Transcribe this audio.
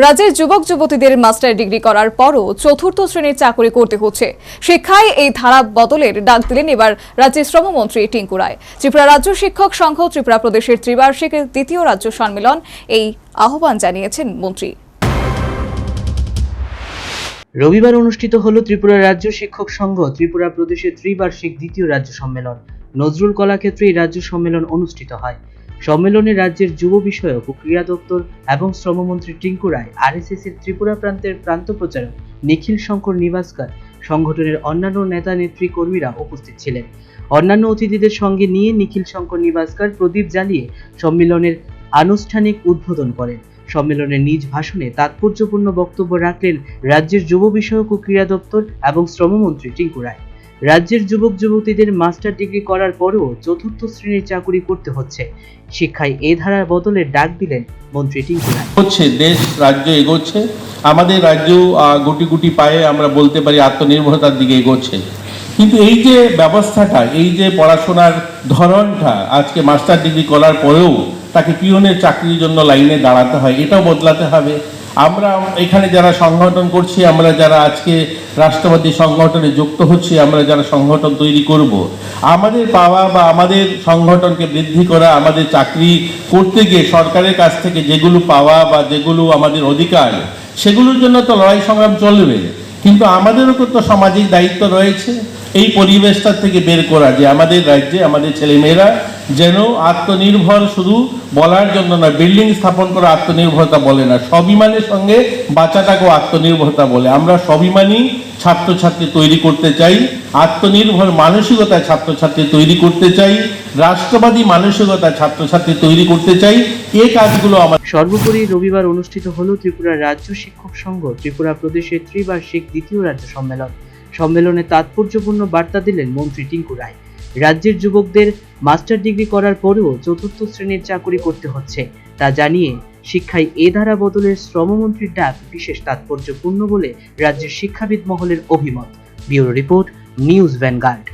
রাজ্যের যুবক যুবতীদের master degree করার পরও চতুর্থ শ্রেণীর চাকরি করতে হচ্ছে। শিক্ষায় এই ধারা বদলের ডাক দিলেন এবার রাজ্যের শ্রমমন্ত্রী টিঙ্কু রায়। ত্রিপুরা রাজ্য শিক্ষক সংঘ ত্রিপুরা প্রদেশের ত্রিবার্ষিক দ্বিতীয় রাজ্য সম্মেলন এই আহ্বান জানিয়েছেন মন্ত্রী। রবিবার অনুষ্ঠিত হল ত্রিপুরা রাজ্য শিক্ষক সংঘ ত্রিপুরা প্রদেশের ত্রিবার্ষিক দ্বিতীয় রাজ্য সম্মেলন। নজরুল কলাক্ষেত্রে এই রাজ্য সম্মেলন অনুষ্ঠিত হয়। সম্মেলনে রাজ্যের যুব বিষয়ক ও ক্রীড়া দপ্তর এবং শ্রমমন্ত্রী টিঙ্কু রায়, আরএসএস এর ত্রিপুরা প্রান্তের প্রান্ত প্রচারক নিখিল শঙ্কর নিবাসকর, সংগঠনের অন্যান্য নেতা নেত্রী কর্মীরা উপস্থিত ছিলেন। অন্যান্য অতিথিদের সঙ্গে নিয়ে নিখিল শঙ্কর নিবাসকর প্রদীপ জ্বালিয়ে সম্মেলনের আনুষ্ঠানিক উদ্বোধন করেন। সম্মেলনের নিজ ভাষণে তাৎপর্যপূর্ণ বক্তব্য রাখলেন রাজ্যের যুব বিষয়ক ও ক্রীড়া দপ্তর এবং শ্রমমন্ত্রী টিঙ্কু রায়। রাজ্যের যুবক যুবতীদের মাস্টার ডিগ্রি করার পরেও চতুর্থ শ্রেণীর চাকুরি করতে হচ্ছে। শিক্ষায় এ ধারার বদলে ডাক দিলেন মন্ত্রী টিঙ্কু রায়। দেশ রাজ্য এগোচ্ছে, আমাদের রাজ্য গুটি গুটি পায়ে আমরা বলতে পারি আত্মনির্ভরতার দিকে এগোচ্ছে। কিন্তু এই যে ব্যবস্থাটা, এই যে পড়াশোনার ধরনটা, আজকে মাস্টার ডিগ্রি করার পরেও তাকে পিওনের চাকরির জন্য লাইনে দাঁড়াতে হয়, এটাও বদলাতে হবে। আমরা এখানে যারা সংগঠন করছি, আমরা যারা আজকে রাষ্ট্রবাদী সংগঠনে যুক্ত হচ্ছি, আমরা যারা সংগঠন তৈরি করব, আমাদের পাওয়া বা আমাদের সংগঠনকে বৃদ্ধি করা, আমাদের চাকরি করতে গিয়ে সরকারের কাছ থেকে যেগুলো পাওয়া বা যেগুলো আমাদের অধিকার, সেগুলোর জন্য তো লড়াই সংগ্রাম চলবে। কিন্তু আমাদেরও তো সামাজিক দায়িত্ব রয়েছে এই পরিবেশটা থেকে বের করা, যে আমাদের রাজ্যে আমাদের ছেলেমেয়েরা যেন আত্মনির্ভর শুধু বলার জন্য না, বিল্ডিং স্থাপন করা আত্মনির্ভরতা বলে না, স্বাভিমানের সঙ্গে বাচ্চাটাকেও আত্মনির্ভরতা বলে। আমরা স্বাভিমানী ছাত্রছাত্রী তৈরি করতে চাই, আত্মনির্ভর মানসিকতা ছাত্রছাত্রী তৈরি করতে চাই, রাষ্ট্রবাদী মানসিকতা ছাত্রছাত্রী তৈরি করতে চাই। এই কাজগুলো আমার। সর্বোপরি রবিবার অনুষ্ঠিত হলো ত্রিপুরা রাজ্য শিক্ষক সংঘ ত্রিপুরা প্রদেশের ত্রিবার্ষিক দ্বিতীয় রাজ্য সম্মেলন। সম্মেলনে তাৎপর্যপূর্ণ বার্তা দিলেন মন্ত্রী টিঙ্কু রায়। রাজ্যের যুবকদের মাস্টার ডিগ্রি করার পরেও চতুর্থ শ্রেণীর চাকরি করতে হচ্ছে তা জানিয়ে শিক্ষায় এ ধারা বদলের শ্রমমন্ত্রীর ডাক বিশেষ তাৎপর্যপূর্ণ বলে রাজ্যের শিক্ষাবিদ মহলের অভিমত। Bureau report, news vanguard.